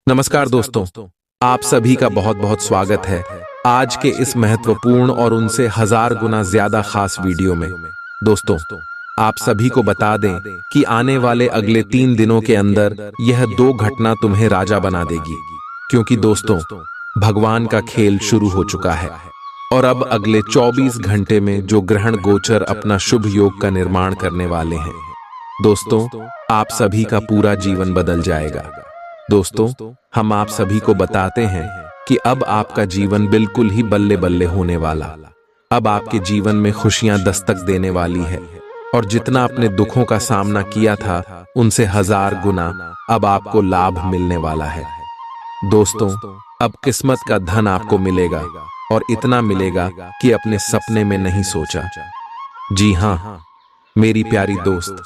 नमस्कार दोस्तों, आप सभी का बहुत बहुत स्वागत है आज के इस महत्वपूर्ण और उनसे 1000 गुना ज्यादा खास वीडियो में। दोस्तों, आप सभी को बता दें कि आने वाले अगले 3 दिनों के अंदर यह 2 घटना तुम्हें राजा बना देगी, क्योंकि दोस्तों भगवान का खेल शुरू हो चुका है और अब अगले 24 घंटे में जो ग्रहण गोचर अपना शुभ योग का निर्माण करने वाले हैं, दोस्तों आप सभी का पूरा जीवन बदल जाएगा। दोस्तों, हम आप सभी को बताते हैं कि अब आपका जीवन बिल्कुल ही बल्ले बल्ले होने वाला। अब आपके जीवन में खुशियां दस्तक देने वाली है और जितना अपने दुखों का सामना किया था उनसे 1000 गुना अब आपको लाभ मिलने वाला है। दोस्तों, अब किस्मत का धन आपको मिलेगा और इतना मिलेगा कि अपने सपने में नहीं सोचा। जी हाँ मेरी प्यारी दोस्त,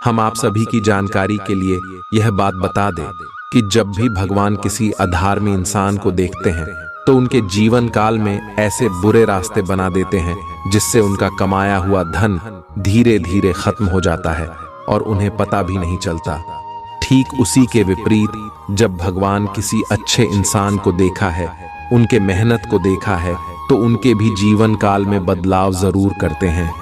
हम आप सभी की जानकारी के लिए यह बात बता दें कि जब भी भगवान किसी अधर्मी इंसान को देखते हैं तो उनके जीवन काल में ऐसे बुरे रास्ते बना देते हैं जिससे उनका कमाया हुआ धन धीरे धीरे खत्म हो जाता है और उन्हें पता भी नहीं चलता। ठीक उसी के विपरीत जब भगवान किसी अच्छे इंसान को देखा है, उनके मेहनत को देखा है, तो उनके भी जीवन काल में बदलाव जरूर करते हैं।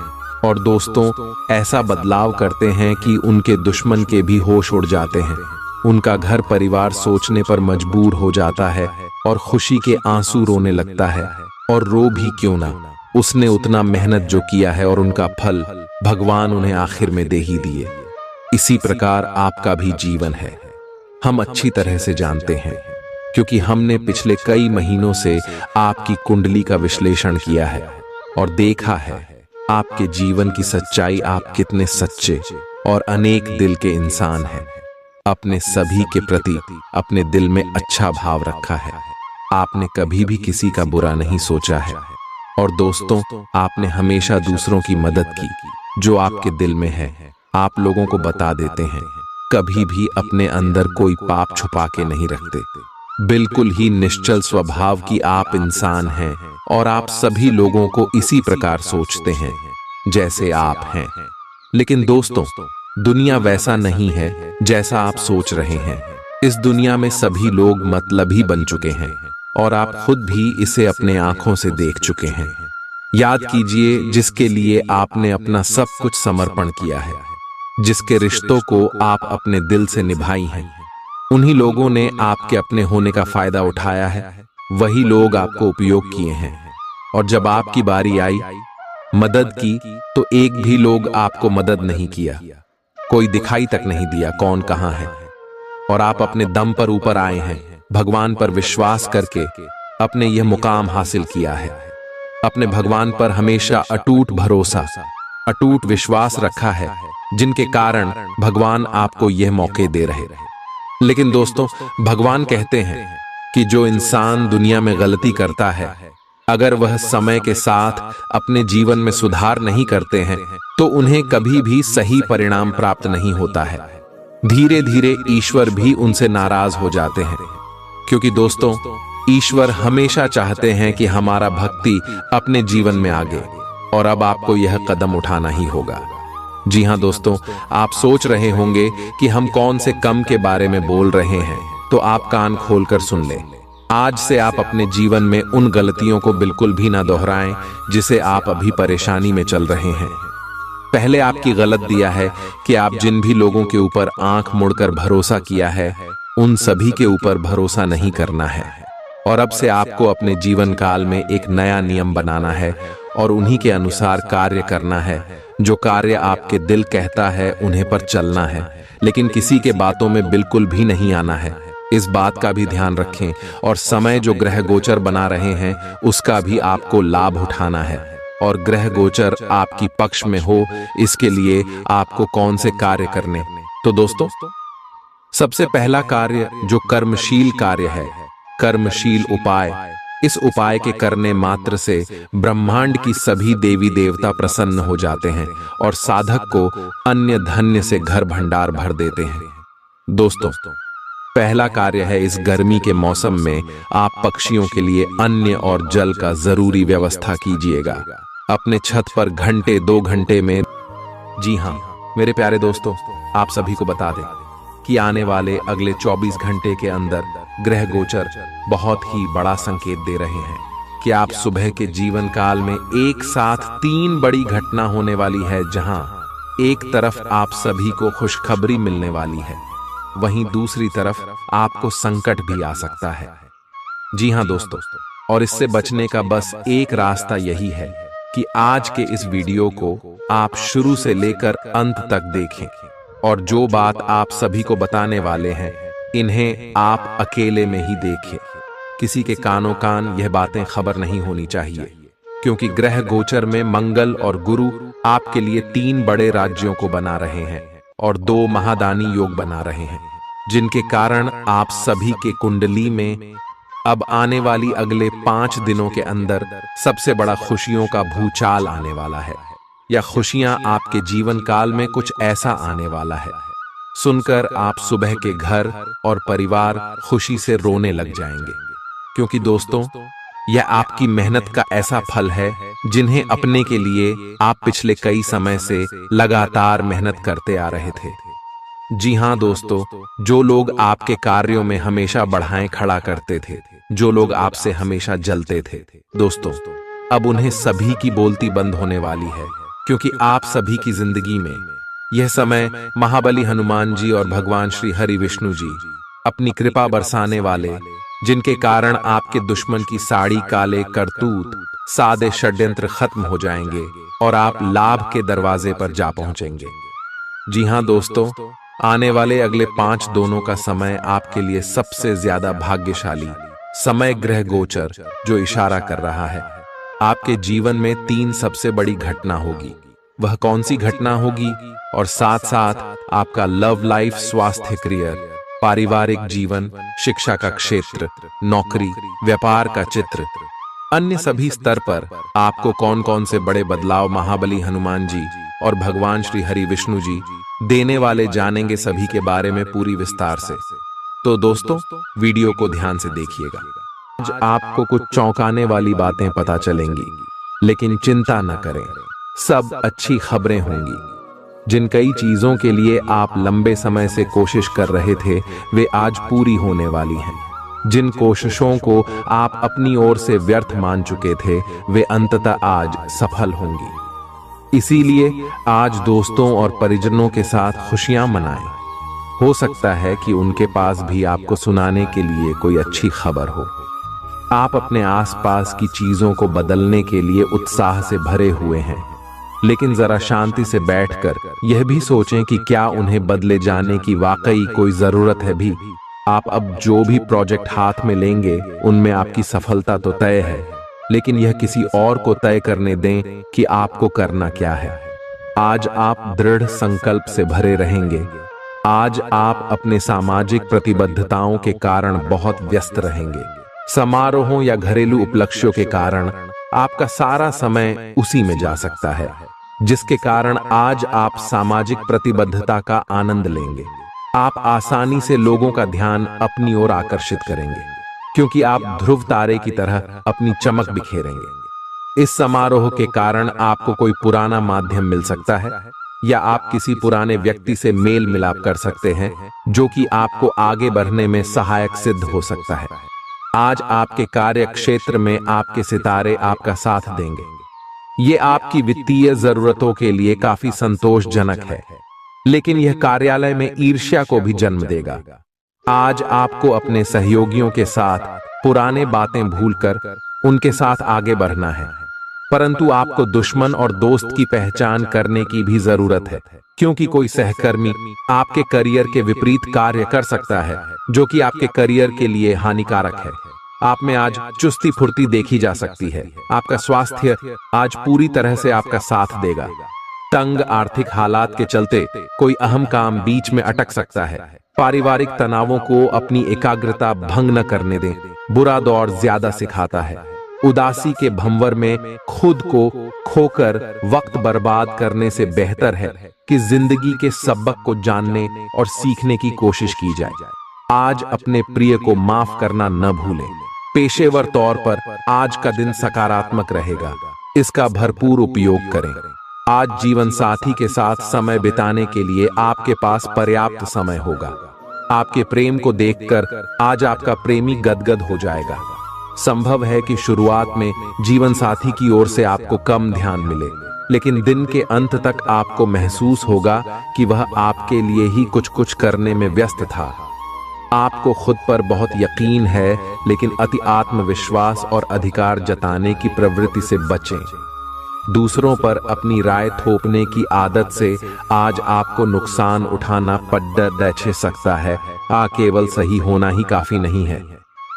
और दोस्तों, ऐसा बदलाव करते हैं कि उनके दुश्मन के भी होश उड़ जाते हैं। उनका घर परिवार सोचने पर मजबूर हो जाता है और खुशी के आंसू रोने लगता है। और रो भी क्यों ना, उसने उतना मेहनत जो किया है और उनका फल भगवान उन्हें आखिर में दे ही दिए। इसी प्रकार आपका भी जीवन है, हम अच्छी तरह से जानते हैं, क्योंकि हमने पिछले कई महीनों से आपकी कुंडली का विश्लेषण किया है और देखा है आपके जीवन की सच्चाई। आप कितने सच्चे और अनेक दिल के इंसान हैं। अपने सभी के प्रति अपने दिल में अच्छा भाव रखा है। आपने कभी भी किसी का बुरा नहीं सोचा है। और दोस्तों, आपने हमेशा दूसरों की मदद की। जो आपके दिल में है आप लोगों को बता देते हैं। कभी भी अपने अंदर कोई पाप छुपा के नहीं रखते। बिल्कुल ही निश्चल स्वभाव की आप इंसान हैं और आप सभी लोगों को इसी प्रकार सोचते हैं जैसे आप हैं। लेकिन दोस्तों, दुनिया वैसा नहीं है जैसा आप सोच रहे हैं। इस दुनिया में सभी लोग मतलबी बन चुके हैं और आप खुद भी इसे अपने आंखों से देख चुके हैं। याद कीजिए, जिसके लिए आपने अपना सब कुछ समर्पण किया है, जिसके रिश्तों को आप अपने दिल से निभाई हैं, उन्हीं लोगों ने आपके अपने होने का फायदा उठाया है। वही लोग आपको उपयोग किए हैं और जब आपकी बारी आई मदद की तो एक भी लोग आपको मदद नहीं किया। कोई दिखाई तक नहीं दिया कौन कहां है। और आप अपने दम पर ऊपर आए हैं, भगवान पर विश्वास करके अपने यह मुकाम हासिल किया है। अपने भगवान पर हमेशा अटूट भरोसा, अटूट विश्वास रखा है, जिनके कारण भगवान आपको यह मौके दे रहे। लेकिन दोस्तों, भगवान कहते हैं कि जो इंसान दुनिया में गलती करता है, अगर वह समय के साथ अपने जीवन में सुधार नहीं करते हैं तो उन्हें कभी भी सही परिणाम प्राप्त नहीं होता है। धीरे धीरे ईश्वर भी उनसे नाराज हो जाते हैं, क्योंकि दोस्तों ईश्वर हमेशा चाहते हैं कि हमारा भक्ति अपने जीवन में आगे। और अब आपको यह कदम उठाना ही होगा। जी हाँ दोस्तों, आप सोच रहे होंगे कि हम कौन से कम के बारे में बोल रहे हैं, तो आप कान खोलकर सुन लें। आज से आप अपने जीवन में उन गलतियों को बिल्कुल भी ना दोहराएं जिसे आप अभी परेशानी में चल रहे हैं। पहले आपकी गलत दिया है कि आप जिन भी लोगों के ऊपर आंख मुड़कर भरोसा किया है, उन सभी के ऊपर भरोसा नहीं करना है। और अब से आपको अपने जीवन काल में एक नया नियम बनाना है और उन्हीं के अनुसार कार्य करना है। जो कार्य आपके दिल कहता है उन्हें पर चलना है, लेकिन किसी के बातों में बिल्कुल भी नहीं आना है। इस बात का भी ध्यान रखें और समय जो ग्रह गोचर बना रहे हैं उसका भी आपको लाभ उठाना है। और ग्रह गोचर आपकी पक्ष में हो, इसके लिए आपको कौन से कार्य करने। तो दोस्तों, सबसे पहला कार्य जो कर्मशील कार्य है, कर्मशील उपाय। इस उपाय के करने मात्र से ब्रह्मांड की सभी देवी देवता प्रसन्न हो जाते हैं और साधक को अन्य धन्य से घर भंडार भर देते हैं। दोस्तों, पहला कार्य है, इस गर्मी के मौसम में आप पक्षियों के लिए अन्न और जल का जरूरी व्यवस्था कीजिएगा। अपने छत पर घंटे 2 घंटे में। जी हाँ मेरे प्यारे दोस्तों, आप सभी को बता दें कि आने वाले अगले 24 घंटे के अंदर ग्रह गोचर बहुत ही बड़ा संकेत दे रहे हैं कि आप सुबह के जीवन काल में एक साथ 3 बड़ी घटना होने वाली है, जहां एक तरफ आप सभी को खुशखबरी मिलने वाली है, वहीं दूसरी तरफ आपको संकट भी आ सकता है। जी हां दोस्तों, और इससे बचने का बस एक रास्ता यही है कि आज के इस वीडियो को आप शुरू से लेकर अंत तक देखें, और जो बात आप सभी को बताने वाले हैं इन्हें आप अकेले में ही देखें। किसी के कानों कान यह बातें खबर नहीं होनी चाहिए, क्योंकि ग्रह गोचर में मंगल और गुरु आपके लिए 3 बड़े राज्यों को बना रहे हैं और 2 महादानी योग बना रहे हैं, जिनके कारण आप सभी के कुंडली में अब आने वाली अगले 5 दिनों के अंदर सबसे बड़ा खुशियों का भूचाल आने वाला है, या खुशियां आपके जीवन काल में कुछ ऐसा आने वाला है सुनकर आप सुबह के घर और परिवार खुशी से रोने लग जाएंगे। क्योंकि दोस्तों, यह आपकी मेहनत का ऐसा फल है जिन्हें अपने के लिए आप पिछले कई समय से लगातार मेहनत करते आ रहे थे। जी हां दोस्तों, जो लोग आपके कार्यों में हमेशा बढ़ाएं खड़ा करते थे, जो लोग आपसे हमेशा जलते थे, दोस्तों अब उन्हें सभी की बोलती बंद होने वाली है, क्योंकि आप सभी की जिंदगी में यह समय महाबली हनुमान जी और भगवान श्री हरि विष्णु जी अपनी कृपा बरसाने वाले, जिनके कारण आपके दुश्मन की साड़ी काले करतूत सादे षड्यंत्र खत्म हो जाएंगे और आप लाभ के दरवाजे पर जा पहुंचेंगे। जी हां दोस्तों, आने वाले अगले 5 दिनों का समय आपके लिए सबसे ज्यादा भाग्यशाली समय ग्रह गोचर जो इशारा कर रहा है आपके जीवन में 3 सबसे बड़ी घटना होगी। वह कौन सी घटना होगी, और साथ साथ आपका लव लाइफ, स्वास्थ्य, करियर, पारिवारिक जीवन, शिक्षा का क्षेत्र, नौकरी, व्यापार का चित्र, अन्य सभी स्तर पर आपको कौन कौन से बड़े बदलाव महाबली हनुमान जी और भगवान श्री हरि विष्णु जी देने वाले जानेंगे, सभी के बारे में पूरी विस्तार से। तो दोस्तों वीडियो को ध्यान से देखिएगा। आज आपको कुछ चौंकाने वाली बातें पता चलेंगी, लेकिन चिंता न करें, सब अच्छी खबरें होंगी। जिन कई चीजों के लिए आप लंबे समय से कोशिश कर रहे थे वे आज पूरी होने वाली हैं। जिन कोशिशों को आप अपनी ओर से व्यर्थ मान चुके थे वे अंततः आज सफल होंगी। इसीलिए आज दोस्तों और परिजनों के साथ खुशियां मनाएं। हो सकता है कि उनके पास भी आपको सुनाने के लिए कोई अच्छी खबर हो। आप अपने आसपास की चीजों को बदलने के लिए उत्साह से भरे हुए हैं, लेकिन जरा शांति से बैठकर यह भी सोचें कि क्या उन्हें बदले जाने की वाकई कोई जरूरत है भी। आप अब जो भी प्रोजेक्ट हाथ में लेंगे उनमें आपकी सफलता तो तय है, लेकिन यह किसी और को तय करने दें कि आपको करना क्या है। आज आप दृढ़ संकल्प से भरे रहेंगे। आज आप अपने सामाजिक प्रतिबद्धताओं के कारण बहुत व्यस्त रहेंगे। समारोहों या घरेलू उपलक्ष्यों के कारण आपका सारा समय उसी में जा सकता है, जिसके कारण आज आप सामाजिक प्रतिबद्धता का आनंद लेंगे। आप आसानी से लोगों का ध्यान अपनी ओर आकर्षित करेंगे, क्योंकि आप ध्रुव तारे की तरह अपनी चमक बिखेरेंगे। इस समारोह के कारण आपको कोई पुराना माध्यम मिल सकता है, या आप किसी पुराने व्यक्ति से मेल मिलाप कर सकते हैं, जो कि आपको आगे बढ़ने में सहायक सिद्ध हो सकता है। आज आपके कार्य क्षेत्र में आपके सितारे आपका साथ देंगे। ये आपकी वित्तीय जरूरतों के लिए काफी संतोषजनक है, लेकिन यह कार्यालय में ईर्ष्या को भी जन्म देगा। आज आपको अपने सहयोगियों के साथ पुराने बातें भूलकर उनके साथ आगे बढ़ना है, परंतु आपको दुश्मन और दोस्त की पहचान करने की भी जरूरत है, क्योंकि कोई सहकर्मी आपके करियर के विपरीत कार्य कर सकता है, जो कि आपके करियर के लिए हानिकारक है। आप में आज चुस्ती फुर्ती देखी जा सकती है। आपका स्वास्थ्य आज पूरी तरह से आपका साथ देगा। तंग आर्थिक हालात के चलते कोई अहम काम बीच में अटक सकता है। पारिवारिक तनावों को अपनी एकाग्रता भंग न करने दें। बुरा दौर ज्यादा सिखाता है। उदासी के भंवर में खुद को खोकर वक्त बर्बाद करने से बेहतर है कि जिंदगी के सबक को जानने और सीखने की कोशिश की जाए। आज अपने प्रिय को माफ करना न भूलें। पेशेवर तौर पर आज का दिन सकारात्मक रहेगा, इसका भरपूर उपयोग करें। आज जीवन साथी के साथ समय बिताने के लिए आपके पास पर्याप्त समय होगा। आपके प्रेम को देखकर आज आपका प्रेमी गदगद हो जाएगा। संभव है कि शुरुआत में जीवन साथी की ओर से आपको कम ध्यान मिले, लेकिन दिन के अंत तक आपको महसूस होगा कि वह आपके लिए ही कुछ करने में व्यस्त था। आपको खुद पर बहुत यकीन है, लेकिन अति आत्मविश्वास और अधिकार जताने की प्रवृत्ति से बचें। दूसरों पर अपनी राय थोपने की आदत से आज आपको नुकसान उठाना पड़ सकता है। केवल सही होना ही काफी नहीं है।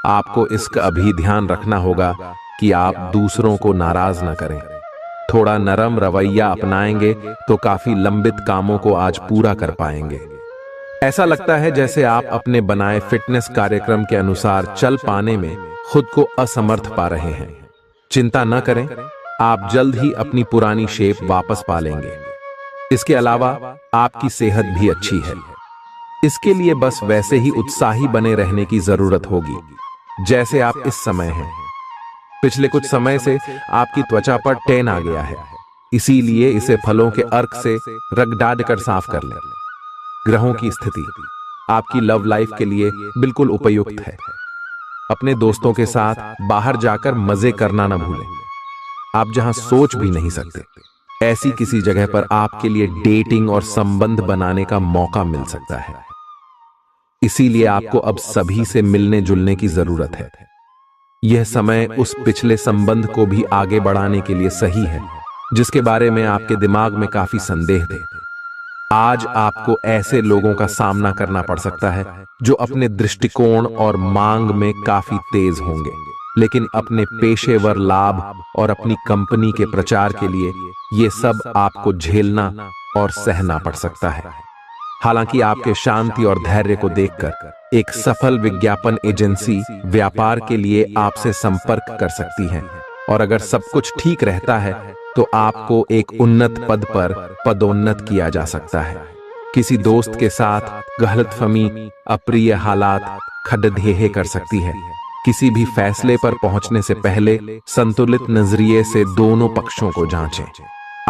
आपको इसका भी ध्यान रखना होगा कि आप दूसरों को नाराज न करें। थोड़ा नरम रवैया अपनाएंगे तो काफी लंबित कामों को आज पूरा कर पाएंगे। ऐसा लगता है जैसे आप अपने बनाए फिटनेस कार्यक्रम के अनुसार चल पाने में खुद को असमर्थ पा रहे हैं। चिंता न करें, आप जल्द ही अपनी पुरानी शेप वापस पा लेंगे। इसके अलावा आपकी सेहत भी अच्छी है। इसके लिए बस वैसे ही उत्साही बने रहने की जरूरत होगी जैसे आप इस समय हैं। पिछले कुछ समय से आपकी त्वचा पर टैन आ गया है, इसीलिए इसे फलों के अर्क से रगड़ कर साफ कर लें। ग्रहों की स्थिति आपकी लव लाइफ के लिए बिल्कुल उपयुक्त है। अपने दोस्तों के साथ बाहर जाकर मजे करना न भूलें। आप जहां सोच भी नहीं सकते, ऐसी किसी जगह पर आपके लिए डेटिंग और संबंध बनाने का मौका मिल सकता है। इसीलिए आपको अब सभी से मिलने जुलने की जरूरत है। यह समय उस पिछले संबंध को भी आगे बढ़ाने के लिए सही है जिसके बारे में आपके दिमाग में काफी संदेह थे। आज आपको ऐसे लोगों का सामना करना पड़ सकता है जो अपने दृष्टिकोण और मांग में काफी तेज होंगे, लेकिन अपने पेशेवर लाभ और अपनी कंपनी के प्रचार के लिए ये सब आपको झेलना और सहना पड़ सकता है। हालांकि आपके शांति और धैर्य को देखकर एक सफल विज्ञापन एजेंसी व्यापार के लिए आपसे संपर्क कर सकती है, और अगर सब कुछ ठीक रहता है तो आपको एक उन्नत पद पर पदोन्नत किया जा सकता है। किसी दोस्त के साथ गलतफहमी अप्रिय हालात खड़ेढे कर सकती है। किसी भी फैसले पर पहुंचने से पहले संतुलित नजरिए से दोनों पक्षों को जांचें।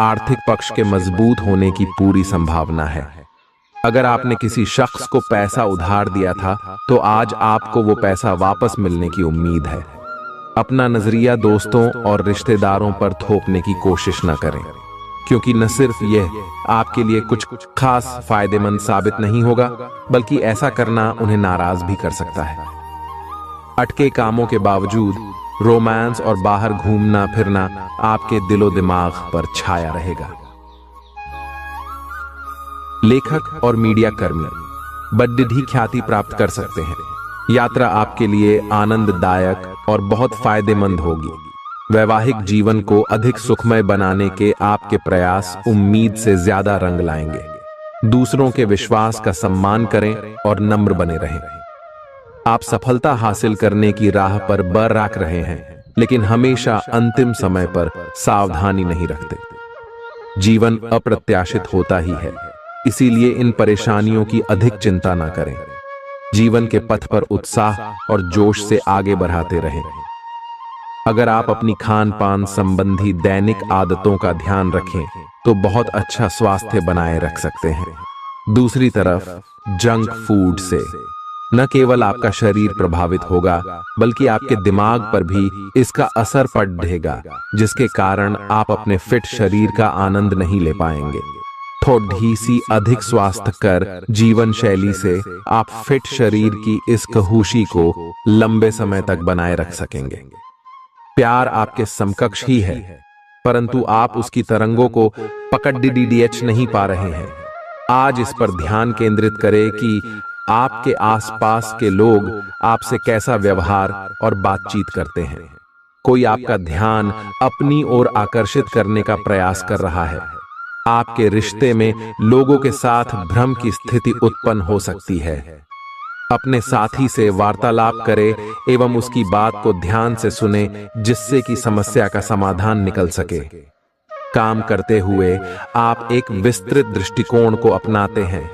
आर्थिक पक्ष के मजबूत होने की पूरी संभावना है। अगर आपने किसी शख्स को पैसा उधार दिया था तो आज आपको वो पैसा वापस मिलने की उम्मीद है। अपना नजरिया दोस्तों और रिश्तेदारों पर थोपने की कोशिश न करें, क्योंकि न सिर्फ यह आपके लिए कुछ खास फायदेमंद साबित नहीं होगा, बल्कि ऐसा करना उन्हें नाराज भी कर सकता है। अटके कामों के बावजूद रोमांस और बाहर घूमना फिरना आपके दिलो दिमाग पर छाया रहेगा। लेखक और मीडिया कर्मी बड़ी ख्याति प्राप्त कर सकते हैं। यात्रा आपके लिए आनंददायक और बहुत फायदेमंद होगी। वैवाहिक जीवन को अधिक सुखमय बनाने के आपके प्रयास उम्मीद से ज्यादा रंग लाएंगे। दूसरों के विश्वास का सम्मान करें और नम्र बने रहें। आप सफलता हासिल करने की राह पर बरकरार रहे हैं, लेकिन हमेशा अंतिम समय पर सावधानी नहीं रखते। जीवन अप्रत्याशित होता ही है, इसीलिए इन परेशानियों की अधिक चिंता ना करें। जीवन के पथ पर उत्साह और जोश से आगे बढ़ाते रहें। अगर आप अपनी खान पान संबंधी दैनिक आदतों का ध्यान रखें तो बहुत अच्छा स्वास्थ्य बनाए रख सकते हैं। दूसरी तरफ जंक फूड से न केवल आपका शरीर प्रभावित होगा, बल्कि आपके दिमाग पर भी इसका असर पड़ेगा, जिसके कारण आप अपने फिट शरीर का आनंद नहीं ले पाएंगे। थोड़ी सी अधिक स्वास्थ्यकर जीवन शैली से आप फिट शरीर की इस खुशी को लंबे समय तक बनाए रख सकेंगे। प्यार आपके समकक्ष ही है, परंतु आप उसकी तरंगों को पकड़ नहीं पा रहे हैं। आज इस पर ध्यान केंद्रित करें कि आपके आसपास के लोग आपसे कैसा व्यवहार और बातचीत करते हैं। कोई आपका ध्यान अपनी ओर आकर्षित करने का प्रयास कर रहा है। आपके रिश्ते में लोगों के साथ भ्रम की स्थिति उत्पन्न हो सकती है। अपने साथी से वार्तालाप करें एवं उसकी बात को ध्यान से सुने, जिससे कि समस्या का समाधान निकल सके। काम करते हुए आप एक विस्तृत दृष्टिकोण को अपनाते हैं।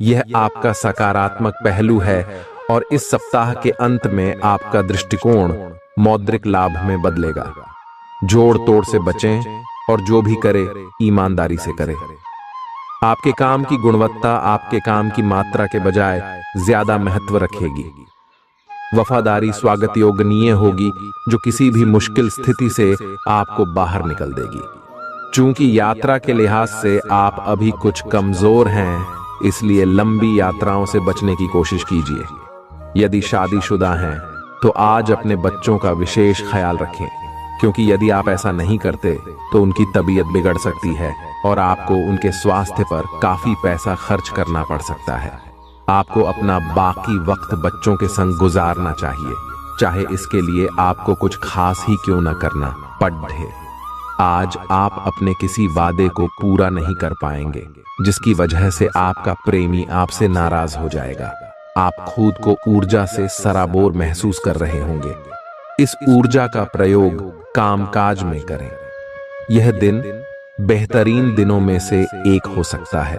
यह आपका सकारात्मक पहलू है और इस सप्ताह के अंत में आपका दृष्टिकोण मौद्रिक लाभ में बदलेगा। जोड़ तोड़ से बचें और जो भी करे ईमानदारी से करें। आपके काम की गुणवत्ता आपके काम की मात्रा के बजाय ज्यादा महत्व रखेगी। वफादारी स्वागत योग्य होगी जो किसी भी मुश्किल स्थिति से आपको बाहर निकल देगी। चूंकि यात्रा के लिहाज से आप अभी कुछ कमजोर हैं, इसलिए लंबी यात्राओं से बचने की कोशिश कीजिए। यदि शादीशुदा हैं तो आज अपने बच्चों का विशेष ख्याल रखें, क्योंकि यदि आप ऐसा नहीं करते तो उनकी तबीयत बिगड़ सकती है और आपको उनके स्वास्थ्य पर काफी पैसा खर्च करना पड़ सकता है। आपको अपना बाकी वक्त बच्चों के संग गुजारना चाहिए, चाहे इसके लिए आपको कुछ खास ही क्यों न करना पड़े। आज आप अपने किसी वादे को पूरा नहीं कर पाएंगे, जिसकी वजह से आपका प्रेमी आपसे नाराज हो जाएगा। आप खुद को ऊर्जा से सराबोर महसूस कर रहे होंगे। इस ऊर्जा का प्रयोग कामकाज में करें। यह दिन बेहतरीन दिनों में से एक हो सकता है।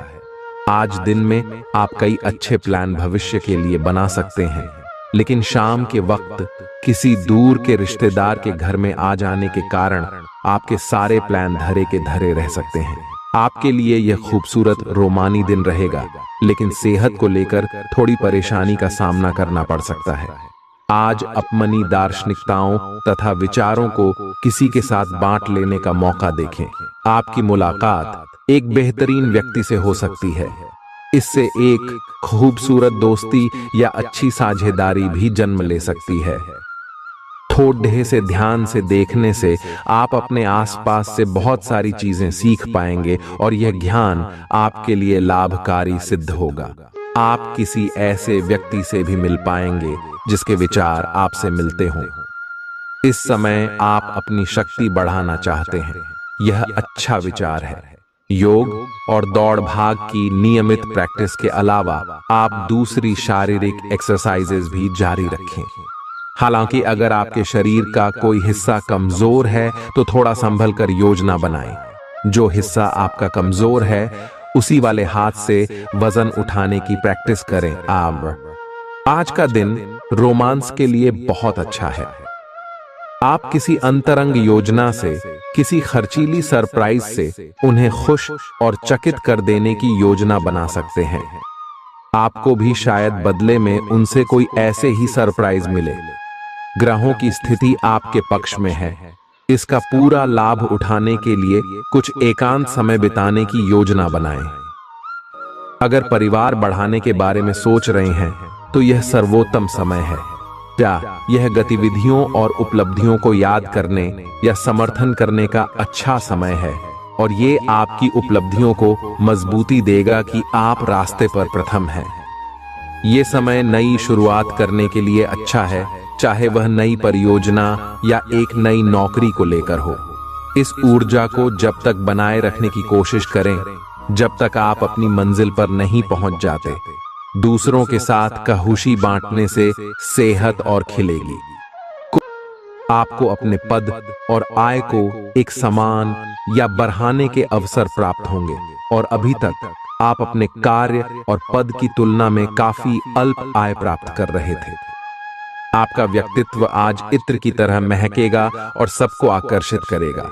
आज दिन में आप कई अच्छे प्लान भविष्य के लिए बना सकते हैं, लेकिन शाम के वक्त किसी दूर के रिश्तेदार के घर में आ जाने के कारण आपके सारे प्लान धरे के धरे रह सकते हैं। आपके लिए यह खूबसूरत रोमानी दिन रहेगा, लेकिन सेहत को लेकर थोड़ी परेशानी का सामना करना पड़ सकता है। आज अपनी दार्शनिकताओं तथा विचारों को किसी के साथ बांट लेने का मौका देखें। आपकी मुलाकात एक बेहतरीन व्यक्ति से हो सकती है। इससे एक खूबसूरत दोस्ती या अच्छी साझेदारी भी जन्म ले सकती है। थोड़े से ध्यान से देखने से आप अपने आसपास से बहुत सारी चीजें सीख पाएंगे और यह ज्ञान आपके लिए लाभकारी सिद्ध होगा। आप किसी ऐसे व्यक्ति से भी मिल पाएंगे जिसके विचार आपसे मिलते हों। इस समय आप अपनी शक्ति बढ़ाना चाहते हैं, यह अच्छा विचार है। योग और दौड़ भाग की नियमित प्रैक्टिस के अलावा आप दूसरी शारीरिक एक्सरसाइजेज भी जारी रखें। हालांकि अगर आपके शरीर का कोई हिस्सा कमजोर है तो थोड़ा संभल कर योजना बनाएं। जो हिस्सा आपका कमजोर है उसी वाले हाथ से वजन उठाने की प्रैक्टिस करें। आज का दिन रोमांस के लिए बहुत अच्छा है। आप किसी अंतरंग योजना से, किसी खर्चीली सरप्राइज से उन्हें खुश और चकित कर देने की योजना बना सकते हैं। आपको भी शायद बदले में उनसे कोई ऐसे ही सरप्राइज मिले। ग्रहों की स्थिति आपके पक्ष में है। इसका पूरा लाभ उठाने के लिए कुछ एकांत समय बिताने की योजना बनाएं। अगर परिवार बढ़ाने के बारे में सोच रहे हैं तो यह सर्वोत्तम समय है। क्या यह गतिविधियों और उपलब्धियों को याद करने या समर्थन करने का अच्छा समय है, और ये आपकी उपलब्धियों को मजबूती देगा कि आप रास्ते पर प्रथम हैं। ये समय नई शुरुआत करने के लिए अच्छा है, चाहे वह नई परियोजना या एक नई नौकरी को लेकर हो। इस ऊर्जा को जब तक बनाए रखने की कोशिश करें जब तक आप अपनी मंजिल पर नहीं पहुंच जाते। दूसरों के साथ खुशी बांटने से सेहत और खिलेगी। आपको अपने पद और आय को एक समान या बढ़ाने के अवसर प्राप्त होंगे, और अभी तक आप अपने कार्य और पद की तुलना में काफी अल्प आय प्राप्त कर रहे थे। आपका व्यक्तित्व आज इत्र की तरह महकेगा और सबको आकर्षित करेगा।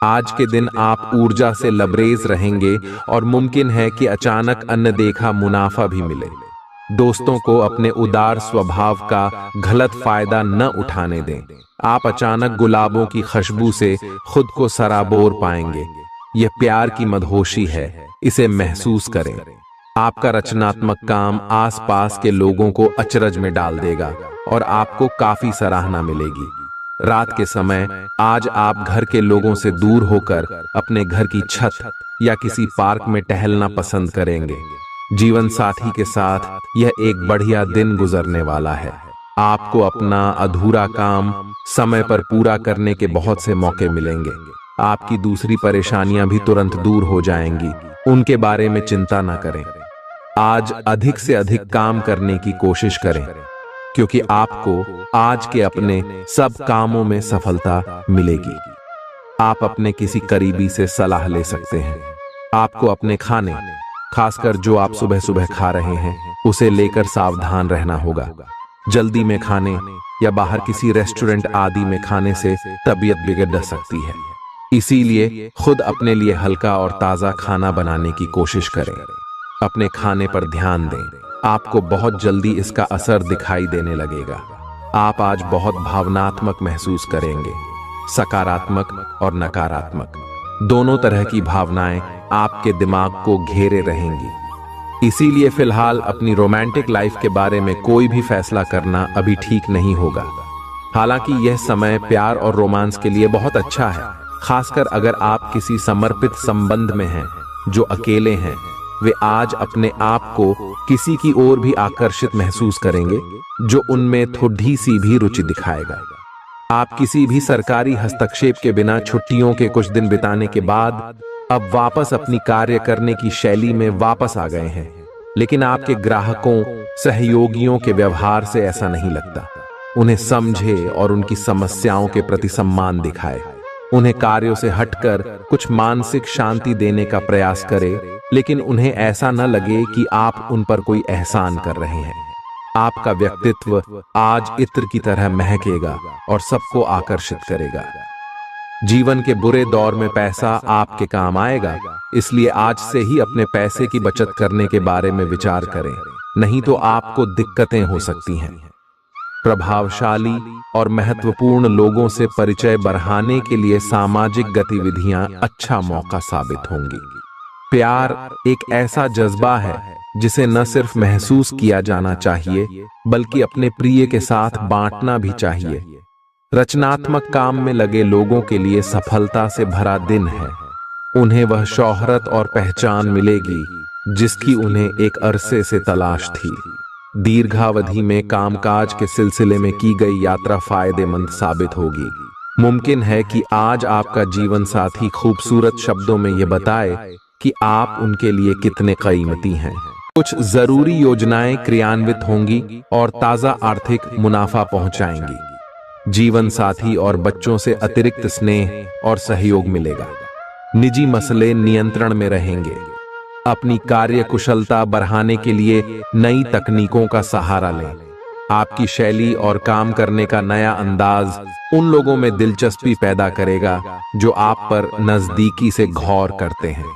आज के दिन आप ऊर्जा से लबरेज रहेंगे और मुमकिन है कि अचानक अनदेखा मुनाफा भी मिले। दोस्तों को अपने उदार स्वभाव का गलत फायदा न उठाने दें। आप अचानक गुलाबों की खुशबू से खुद को सराबोर पाएंगे। यह प्यार की मदहोशी है, इसे महसूस करें। आपका रचनात्मक काम आसपास के लोगों को अचरज में डाल देगा और आपको काफी सराहना मिलेगी। रात के समय आज आप घर के लोगों से दूर होकर अपने घर की छत या किसी पार्क में टहलना पसंद करेंगे। जीवन साथी के साथ यह एक बढ़िया दिन गुजरने वाला है। आपको अपना अधूरा काम समय पर पूरा करने के बहुत से मौके मिलेंगे। आपकी दूसरी परेशानियां भी तुरंत दूर हो जाएंगी, उनके बारे में चिंता न करें। आज अधिक से अधिक काम करने की कोशिश करें, क्योंकि आपको आज के अपने सब कामों में सफलता मिलेगी। आप अपने किसी करीबी से सलाह ले सकते हैं। आपको अपने खाने, खासकर जो आप सुबह सुबह खा रहे हैं, उसे लेकर सावधान रहना होगा। जल्दी में खाने या बाहर किसी रेस्टोरेंट आदि में खाने से तबीयत बिगड़ सकती है। इसीलिए खुद अपने लिए हल्का और ताज़ा खाना बनाने की कोशिश करें। अपने खाने पर ध्यान दें, आपको बहुत जल्दी इसका असर दिखाई देने लगेगा। आप आज बहुत भावनात्मक महसूस करेंगे, सकारात्मक और नकारात्मक दोनों तरह की भावनाएं आपके दिमाग को घेरे रहेंगी। इसीलिए फिलहाल अपनी रोमांटिक लाइफ के बारे में कोई भी फैसला करना अभी ठीक नहीं होगा। हालांकि यह समय प्यार और रोमांस के लिए बहुत अच्छा है, खासकर अगर आप किसी समर्पित संबंध में हैं। जो अकेले हैं वे आज अपने आप को किसी की ओर भी आकर्षित महसूस करेंगे जो उनमें थोड़ी सी भी रुचि दिखाएगा। आप किसी भी सरकारी हस्तक्षेप के बिना छुट्टियों के कुछ दिन बिताने के बाद अब वापस अपनी कार्य करने की शैली में वापस आ गए हैं। लेकिन आपके ग्राहकों, सहयोगियों के व्यवहार से ऐसा नहीं लगता। उन्हें समझे और उनकी समस्याओं के प्रति सम्मान दिखाए। उन्हें कार्यों से हटकर कुछ मानसिक शांति देने का प्रयास करें, लेकिन उन्हें ऐसा न लगे कि आप उन पर कोई एहसान कर रहे हैं। आपका व्यक्तित्व आज इत्र की तरह महकेगा और सबको आकर्षित करेगा। जीवन के बुरे दौर में पैसा आपके काम आएगा, इसलिए आज से ही अपने पैसे की बचत करने के बारे में विचार करें, नहीं तो आपको दिक्कतें हो सकती हैं। प्रभावशाली और महत्वपूर्ण लोगों से परिचय बढ़ाने के लिए सामाजिक गतिविधियां अच्छा मौका साबित होंगी। प्यार एक ऐसा जज्बा है जिसे न सिर्फ महसूस किया जाना चाहिए बल्कि अपने प्रिय के साथ बांटना भी चाहिए। रचनात्मक काम में लगे लोगों के लिए सफलता से भरा दिन है। उन्हें वह शोहरत और पहचान मिलेगी जिसकी उन्हें एक अरसे से तलाश थी। दीर्घावधि में कामकाज के सिलसिले में की गई यात्रा फायदेमंद साबित होगी। मुमकिन है कि आज आपका जीवन साथी खूबसूरत शब्दों में यह बताए कि आप उनके लिए कितने कीमती हैं। कुछ जरूरी योजनाएं क्रियान्वित होंगी और ताजा आर्थिक मुनाफा पहुंचाएंगी। जीवन साथी और बच्चों से अतिरिक्त स्नेह और सहयोग मिलेगा। निजी मसले नियंत्रण में रहेंगे। अपनी कार्य कुशलता बढ़ाने के लिए नई तकनीकों का सहारा लें। आपकी शैली और काम करने का नया अंदाज उन लोगों में दिलचस्पी पैदा करेगा जो आप पर नजदीकी से गौर करते हैं।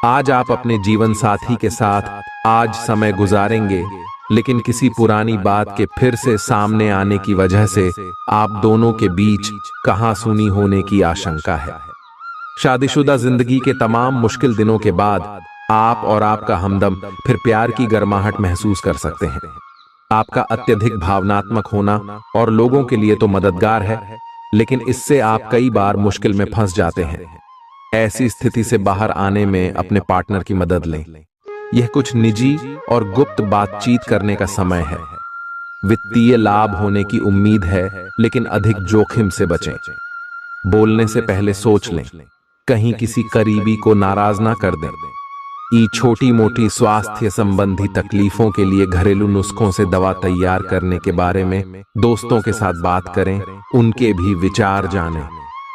आज आप अपने जीवन साथी के साथ आज समय गुजारेंगे, लेकिन किसी पुरानी बात के फिर से सामने आने की वजह से आप दोनों के बीच कहासुनी होने की आशंका है। शादीशुदा जिंदगी के तमाम मुश्किल दिनों के बाद आप और आपका हमदम फिर प्यार की गर्माहट महसूस कर सकते हैं। आपका अत्यधिक भावनात्मक होना और लोगों के लिए तो मददगार है, लेकिन इससे आप कई बार मुश्किल में फंस जाते हैं। ऐसी स्थिति से बाहर आने में अपने पार्टनर की मदद लें। यह कुछ निजी और गुप्त बातचीत करने का समय है। वित्तीय लाभ होने की उम्मीद है, लेकिन अधिक जोखिम से बचें। बोलने से पहले सोच लें, कहीं किसी करीबी को नाराज ना कर दें। छोटी मोटी स्वास्थ्य संबंधी तकलीफों के लिए घरेलू नुस्खों से दवा तैयार करने के बारे में दोस्तों के साथ बात करें, उनके भी विचार जानें।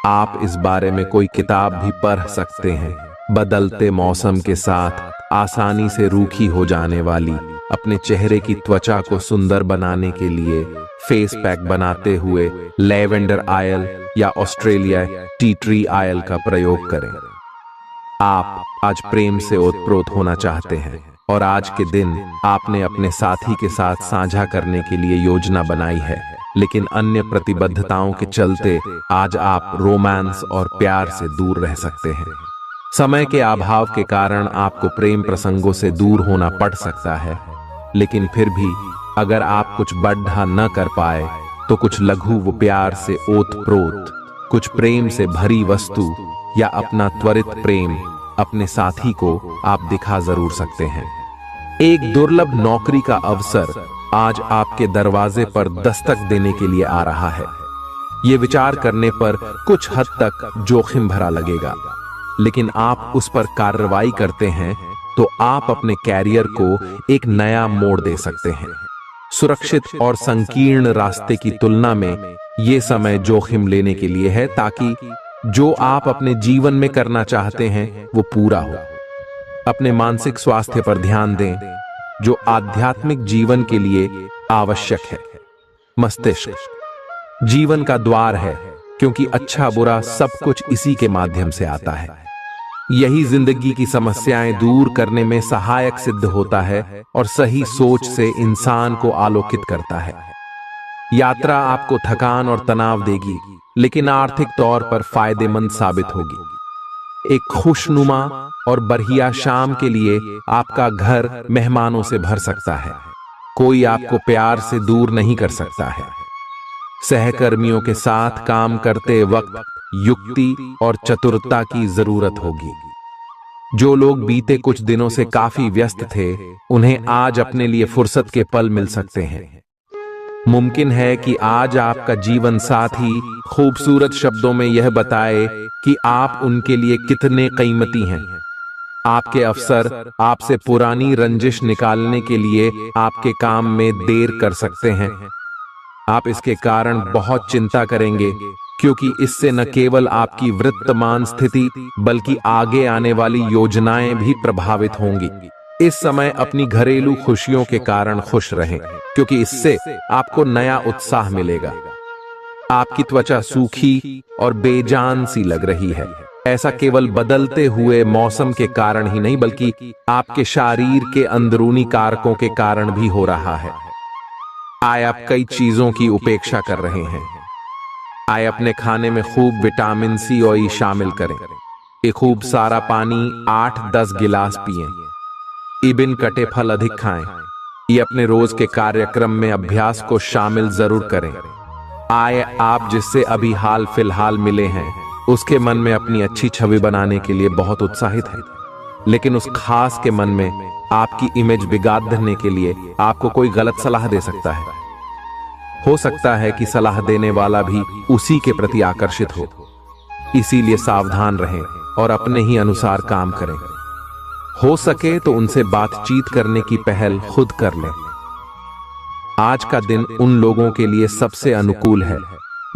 आप इस बारे में कोई किताब भी पढ़ सकते हैं। बदलते मौसम के साथ आसानी से रूखी हो जाने वाली अपने चेहरे की त्वचा को सुंदर बनाने के लिए फेस पैक बनाते हुए लैवेंडर ऑयल या ऑस्ट्रेलिया टी ट्री ऑयल का प्रयोग करें। आप आज प्रेम से ओतप्रोत होना चाहते हैं और आज के दिन आपने अपने साथी के साथ साझा करने के लिए योजना बनाई है, लेकिन अन्य प्रतिबद्धताओं के चलते आज आप रोमांस और प्यार से दूर रह सकते हैं। समय के अभाव के कारण आपको प्रेम प्रसंगों से दूर होना पड़ सकता है, लेकिन फिर भी अगर आप कुछ बढ़ा न कर पाए तो कुछ लघु व प्यार से ओतप्रोत, कुछ प्रेम से भरी वस्तु या अपना त्वरित प्रेम अपने साथी को आप दिखा जरूर सकते हैं। एक दुर्लभ नौकरी का अवसर आज आपके दरवाजे पर दस्तक देने के लिए आ रहा है। ये विचार करने पर कुछ हद तक जोखिम भरा लगेगा, लेकिन आप उस पर कार्रवाई करते हैं तो आप अपने कैरियर को एक नया मोड़ दे सकते हैं। सुरक्षित और संकीर्ण रास्ते की तुलना में ये समय जोखिम लेने के लिए है, ताकि जो आप अपने जीवन में करना चाहते हैं वो पूरा हो। अपने मानसिक स्वास्थ्य पर ध्यान दें, जो आध्यात्मिक जीवन के लिए आवश्यक है। मस्तिष्क जीवन का द्वार है, क्योंकि अच्छा बुरा सब कुछ इसी के माध्यम से आता है। यही जिंदगी की समस्याएं दूर करने में सहायक सिद्ध होता है और सही सोच से इंसान को आलोकित करता है। यात्रा आपको थकान और तनाव देगी, लेकिन आर्थिक तौर पर फायदेमंद साबित होगी। एक खुशनुमा और बढ़िया शाम के लिए आपका घर मेहमानों से भर सकता है। कोई आपको प्यार से दूर नहीं कर सकता है। सहकर्मियों के साथ काम करते वक्त युक्ति और चतुरता की जरूरत होगी। जो लोग बीते कुछ दिनों से काफी व्यस्त थे, उन्हें आज अपने लिए फुर्सत के पल मिल सकते हैं। मुमकिन है कि आज आपका जीवन साथी खूबसूरत शब्दों में यह बताए कि आप उनके लिए कितने कीमती हैं। आपके अफसर आपसे पुरानी रंजिश निकालने के लिए आपके काम में देर कर सकते हैं। आप इसके कारण बहुत चिंता करेंगे, क्योंकि इससे न केवल आपकी वर्तमान स्थिति बल्कि आगे आने वाली योजनाएं भी प्रभावित होंगी। इस समय अपनी घरेलू खुशियों के कारण खुश रहें, क्योंकि इससे आपको नया उत्साह मिलेगा। आपकी त्वचा सूखी और बेजान सी लग रही है। ऐसा केवल बदलते हुए मौसम के कारण ही नहीं, बल्कि आपके शरीर के अंदरूनी कारकों के कारण भी हो रहा है। आए आप कई चीजों की उपेक्षा कर रहे हैं। आए अपने खाने में खूब विटामिन सी और ई शामिल करें। एक खूब सारा पानी 8-10 गिलास पिएं। इबिन कटे फल अधिक खाएं। ये अपने रोज के कार्यक्रम में अभ्यास को शामिल जरूर करें। आए आप जिससे अभी हाल फिलहाल मिले हैं, उसके मन में अपनी अच्छी छवि बनाने के लिए बहुत उत्साहित है, लेकिन उस खास के मन में आपकी इमेज बिगाड़ने के लिए आपको कोई गलत सलाह दे सकता है। हो सकता है कि सलाह देने वाला भी उसी के प्रति आकर्षित हो। इसीलिए सावधान रहें और अपने ही अनुसार काम करें। हो सके तो उनसे बातचीत करने की पहल खुद कर लें। आज का दिन उन लोगों के लिए सबसे अनुकूल है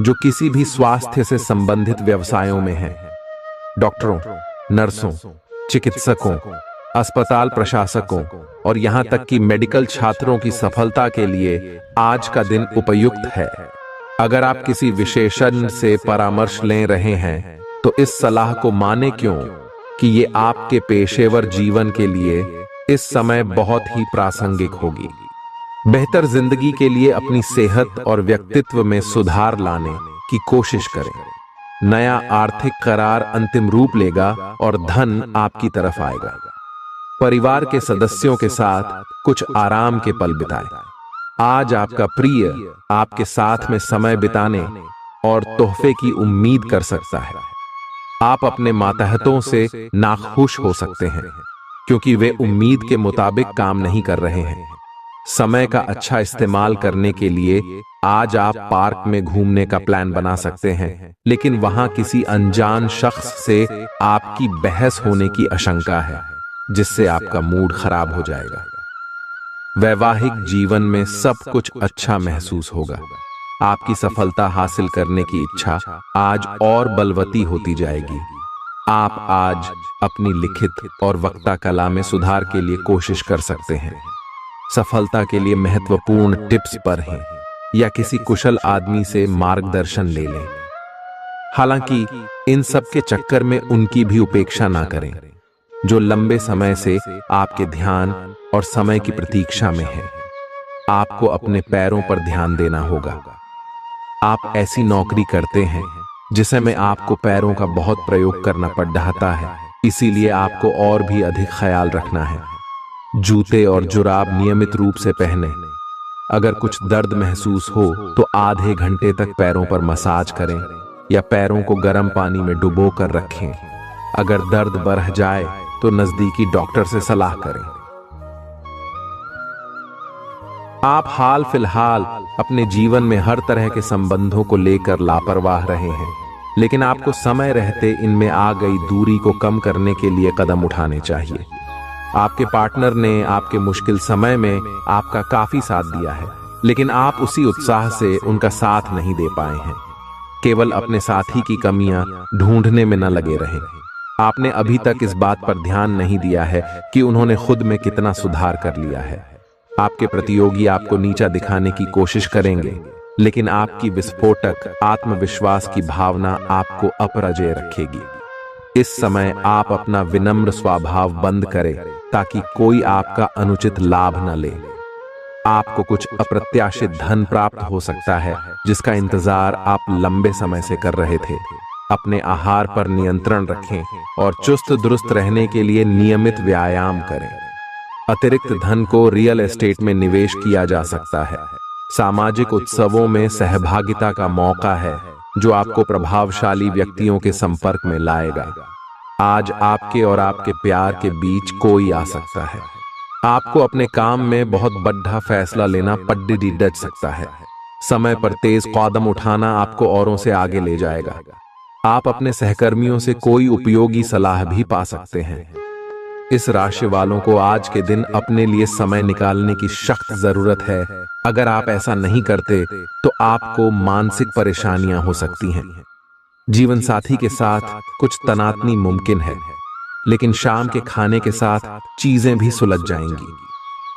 जो किसी भी स्वास्थ्य से संबंधित व्यवसायों में हैं। डॉक्टरों, नर्सों, चिकित्सकों, अस्पताल प्रशासकों और यहां तक कि मेडिकल छात्रों की सफलता के लिए आज का दिन उपयुक्त है। अगर आप किसी विशेषज्ञ से परामर्श ले रहे हैं, तो इस सलाह को माने क्यों कि ये आपके पेशेवर जीवन के लिए इस समय बहुत ही प्रासंगिक होगी। बेहतर जिंदगी के लिए अपनी सेहत और व्यक्तित्व में सुधार लाने की कोशिश करें। नया आर्थिक करार अंतिम रूप लेगा और धन आपकी तरफ आएगा। परिवार के सदस्यों के साथ कुछ आराम के पल बिताएं। आज आपका प्रिय आपके साथ में समय बिताने और तोहफे की उम्मीद कर सकता है। आप अपने मातहतों से नाखुश हो सकते हैं, क्योंकि वे उम्मीद के मुताबिक काम नहीं कर रहे हैं। समय का अच्छा इस्तेमाल करने के लिए आज आप पार्क में घूमने का प्लान बना सकते हैं, लेकिन वहां किसी अनजान शख्स से आपकी बहस होने की आशंका है, जिससे आपका मूड खराब हो जाएगा। वैवाहिक जीवन में सब कुछ अच्छा महसूस होगा। आपकी सफलता हासिल करने की इच्छा आज और बलवती होती जाएगी। आप आज अपनी लिखित और वक्ता कला में सुधार के लिए कोशिश कर सकते हैं। सफलता के लिए महत्वपूर्ण टिप्स पर हैं, या किसी कुशल आदमी से मार्गदर्शन ले लें। हालांकि इन सब के चक्कर में उनकी भी उपेक्षा ना करें, जो लंबे समय से आपके ध्यान और समय की प्रतीक्षा में है। आपको अपने पैरों पर ध्यान देना होगा। आप ऐसी नौकरी करते हैं जिसे में आपको पैरों का बहुत प्रयोग करना पड़ रहा है, इसीलिए आपको और भी अधिक ख्याल रखना है। जूते और जुराब नियमित रूप से पहने। अगर कुछ दर्द महसूस हो तो आधे घंटे तक पैरों पर मसाज करें या पैरों को गर्म पानी में डुबो कर रखें। अगर दर्द बढ़ जाए तो नजदीकी डॉक्टर से सलाह करें। आप हाल फिलहाल अपने जीवन में हर तरह के संबंधों को लेकर लापरवाह रहे हैं, लेकिन आपको समय रहते इनमें आ गई दूरी को कम करने के लिए कदम उठाने चाहिए। आपके पार्टनर ने आपके मुश्किल समय में आपका काफी साथ दिया है, लेकिन आप उसी उत्साह से उनका साथ नहीं दे पाए हैं। केवल अपने साथी की कमियां ढूंढने में न लगे रहें। आपने अभी तक इस बात पर ध्यान नहीं दिया है कि उन्होंने खुद में कितना सुधार कर लिया है। आपके प्रतियोगी आपको नीचा दिखाने की कोशिश करेंगे, लेकिन आपकी विस्फोटक आत्मविश्वास की भावना आपको अपराजेय रखेगी। इस समय आप अपना विनम्र स्वभाव बंद करें ताकि कोई आपका अनुचित लाभ न ले। आपको कुछ अप्रत्याशित धन प्राप्त हो सकता है जिसका इंतजार आप लंबे समय से कर रहे थे। अपने आहार पर नियंत्रण रखें और चुस्त दुरुस्त रहने के लिए नियमित व्यायाम करें। अतिरिक्त धन को रियल एस्टेट में निवेश किया जा सकता है। सामाजिक उत्सवों में सहभागिता का मौका है जो आपको प्रभावशाली व्यक्तियों के संपर्क में लाएगा। आज आपके और आपके प्यार के बीच कोई आ सकता है। आपको अपने काम में बहुत बड़ा फैसला लेना पड्डी डच सकता है। समय पर तेज कदम उठाना आपको औरों से आगे ले जाएगा। आप अपने सहकर्मियों से कोई उपयोगी सलाह भी पा सकते हैं। इस राशि वालों को आज के दिन अपने लिए समय निकालने की सख्त जरूरत है। अगर आप ऐसा नहीं करते तो आपको मानसिक परेशानियां हो सकती हैं। जीवन साथी के साथ कुछ तनातनी मुमकिन है, लेकिन शाम के खाने के साथ चीजें भी सुलझ जाएंगी।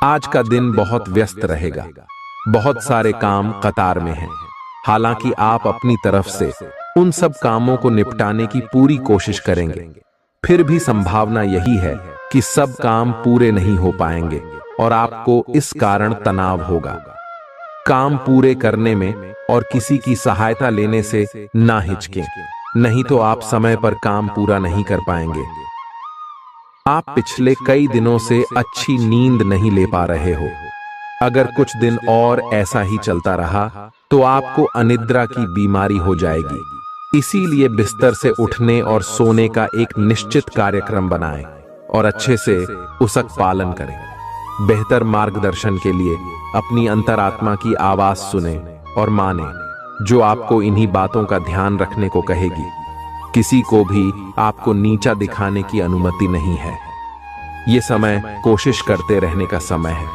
आज का दिन बहुत व्यस्त रहेगा। बहुत सारे काम कतार में हैं। हालांकि आप अपनी तरफ से उन सब कामों को निपटाने की पूरी कोशिश करेंगे, फिर भी संभावना यही है कि सब काम पूरे नहीं हो पाएंगे और आपको इस कारण तनाव होगा। काम पूरे करने में और किसी की सहायता लेने से ना हिचकें, नहीं तो आप समय पर काम पूरा नहीं कर पाएंगे। आप पिछले कई दिनों से अच्छी नींद नहीं ले पा रहे हो। अगर कुछ दिन और ऐसा ही चलता रहा तो आपको अनिद्रा की बीमारी हो जाएगी। इसीलिए बिस्तर से उठने और सोने का एक निश्चित कार्यक्रम बनाएं और अच्छे से उसका पालन करें। बेहतर मार्गदर्शन के लिए अपनी अंतरात्मा की आवाज सुने और माने, जो आपको इन्हीं बातों का ध्यान रखने को कहेगी। किसी को भी आपको नीचा दिखाने की अनुमति नहीं है। ये समय कोशिश करते रहने का समय है।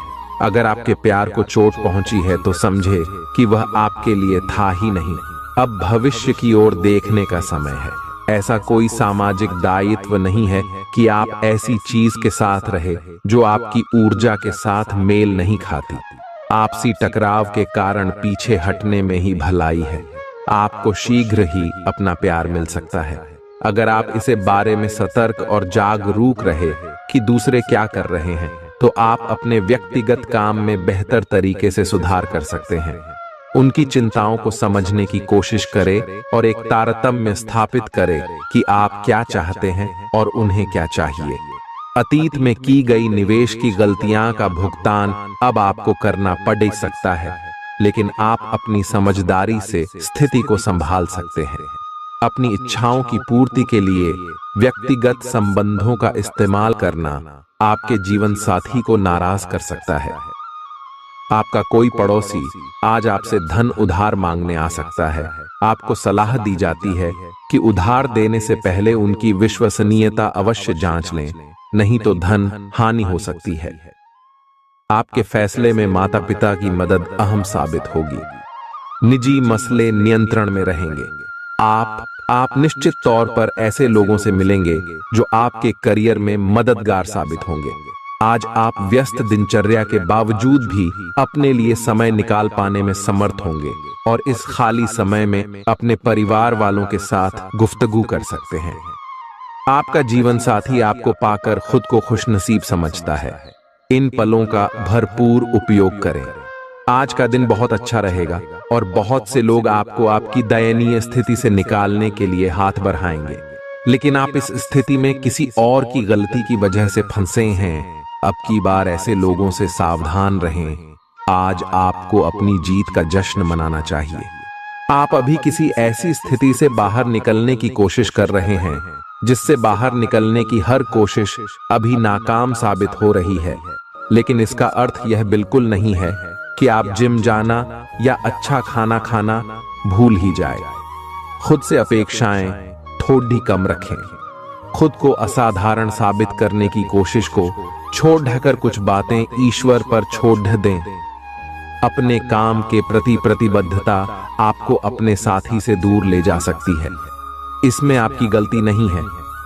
अगर आपके प्यार को चोट पहुंची है तो समझे कि वह आपके लिए था ही नहीं, अब भविष्य की ओर देखने का समय है। ऐसा कोई सामाजिक दायित्व नहीं है कि आप ऐसी चीज के साथ रहे जो आपकी ऊर्जा के साथ मेल नहीं खाती। आपसी टकराव के कारण पीछे हटने में ही भलाई है। आपको शीघ्र ही अपना प्यार मिल सकता है अगर आप इसे बारे में सतर्क और जागरूक रहे कि दूसरे क्या कर रहे हैं, तो आप अपने व्यक्तिगत काम में बेहतर तरीके से सुधार कर सकते हैं। उनकी चिंताओं को समझने की कोशिश करें और एक तारतम्य स्थापित करें कि आप क्या चाहते हैं और उन्हें क्या चाहिए। अतीत में की गई निवेश की गलतियां का भुगतान अब आपको करना पड़ सकता है, लेकिन आप अपनी समझदारी से स्थिति को संभाल सकते हैं। अपनी इच्छाओं की पूर्ति के लिए व्यक्तिगत संबंधों का इस्तेमाल करना आपके जीवन साथी को नाराज कर सकता है। आपका कोई पड़ोसी आज आपसे धन उधार मांगने आ सकता है। आपको सलाह दी जाती है कि उधार देने से पहले उनकी विश्वसनीयता अवश्य जांच लें, नहीं तो धन हानि हो सकती है। आपके फैसले में माता पिता की मदद अहम साबित होगी। निजी मसले नियंत्रण में रहेंगे। आप निश्चित तौर पर ऐसे लोगों से मिलेंगे जो आपके करियर में मददगार साबित होंगे। आज आप व्यस्त दिनचर्या के बावजूद भी अपने लिए समय निकाल पाने में समर्थ होंगे और इस खाली समय में अपने परिवार वालों के साथ गुफ्तगू कर सकते हैं। आपका जीवन साथी आपको पाकर खुद को खुशनसीब समझता है। इन पलों का भरपूर उपयोग करें। आज का दिन बहुत अच्छा रहेगा और बहुत से लोग आपको आपकी दयनीय स्थिति से निकालने के लिए हाथ बढ़ाएंगे, लेकिन आप इस स्थिति में किसी और की गलती की वजह से फंसे हैं। अब की बार ऐसे लोगों से सावधान रहें। आज आपको अपनी जीत का जश्न मनाना चाहिए। आप अभी किसी ऐसी स्थिति से बाहर निकलने की कोशिश कर रहे हैं जिससे बाहर निकलने की हर कोशिश अभी नाकाम साबित हो रही है, लेकिन इसका अर्थ यह बिल्कुल नहीं है कि आप जिम जाना या अच्छा खाना खाना भूल ही जाए। खुद से अपेक्षाएं थोड़ी कम रखें। खुद को असाधारण साबित करने की कोशिश को छोड़ ढकर कुछ बातें ईश्वर पर छोड़ दें। अपने काम के प्रति प्रतिबद्धता आपको अपने साथी से दूर ले जा सकती है। इसमें आपकी गलती नहीं है,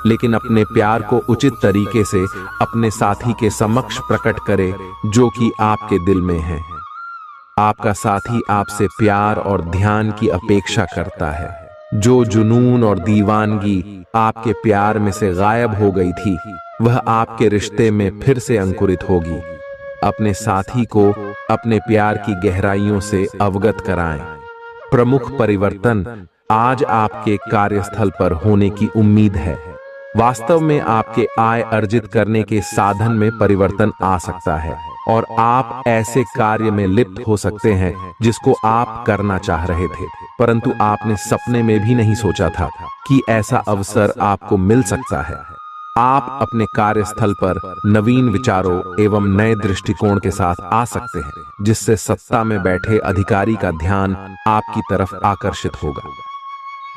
लेकिन अपने प्यार को उचित तरीके से अपने साथी के समक्ष प्रकट करें जो कि आपके दिल में है। आपका साथी आपसे प्यार और ध्यान की अपेक्षा करता है। जो जुनून और दीवानगी आपके प्यार में से गायब हो गई थी, वह आपके रिश्ते में फिर से अंकुरित होगी। अपने साथी को अपने प्यार की गहराइयों से अवगत कराएं। प्रमुख परिवर्तन आज आपके कार्यस्थल पर होने की उम्मीद है। वास्तव में आपके आय अर्जित करने के साधन में परिवर्तन आ सकता है और आप ऐसे कार्य में लिप्त हो सकते हैं जिसको आप करना चाह रहे थे, परंतु आपने सपने में भी नहीं सोचा था कि ऐसा अवसर आपको मिल सकता है। आप अपने कार्यस्थल पर नवीन विचारों एवं नए दृष्टिकोण के साथ आ सकते हैं, जिससे सत्ता में बैठे अधिकारी का ध्यान आपकी तरफ आकर्षित होगा।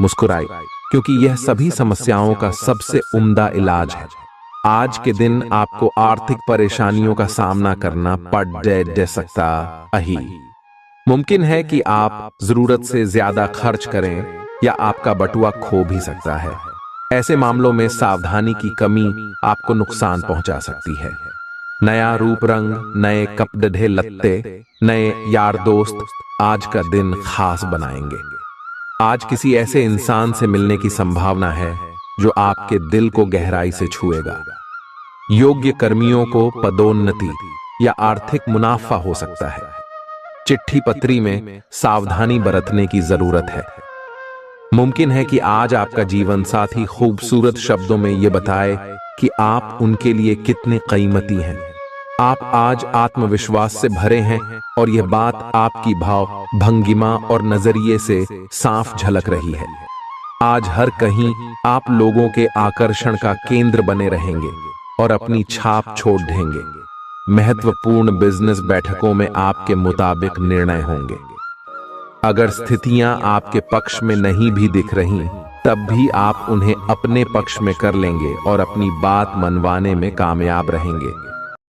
मुस्कुराएं, क्योंकि यह सभी समस्याओं का सबसे उम्दा इलाज है। आज के दिन आपको आर्थिक परेशानियों का सामना करना पड़ सकता है। मुमकिन है कि आप जरूरत से ज्यादा खर्च करें या आपका बटुआ खो भी सकता है। ऐसे मामलों में सावधानी की कमी आपको नुकसान पहुंचा सकती है। नया रूप रंग, नए कपड़े लत्ते, नए यार दोस्त आज का दिन खास बनाएंगे। आज किसी ऐसे इंसान से मिलने की संभावना है जो आपके दिल को गहराई से छुएगा। योग्य कर्मियों को पदोन्नति या आर्थिक मुनाफा हो सकता है। चिट्ठी पत्री में सावधानी बरतने की जरूरत है। मुमकिन है कि आज आपका जीवन साथी खूबसूरत शब्दों में यह बताए कि आप उनके लिए कितने कीमती हैं। आप आज आत्मविश्वास से भरे हैं और यह बात आपकी भाव भंगिमा और नजरिए से साफ झलक रही है। आज हर कहीं आप लोगों के आकर्षण का केंद्र बने रहेंगे और अपनी छाप छोड़ देंगे। महत्वपूर्ण बिजनेस बैठकों में आपके मुताबिक निर्णय होंगे। अगर स्थितियां आपके पक्ष में नहीं भी दिख रही, तब भी आप उन्हें अपने पक्ष में कर लेंगे और अपनी बात मनवाने में कामयाब रहेंगे।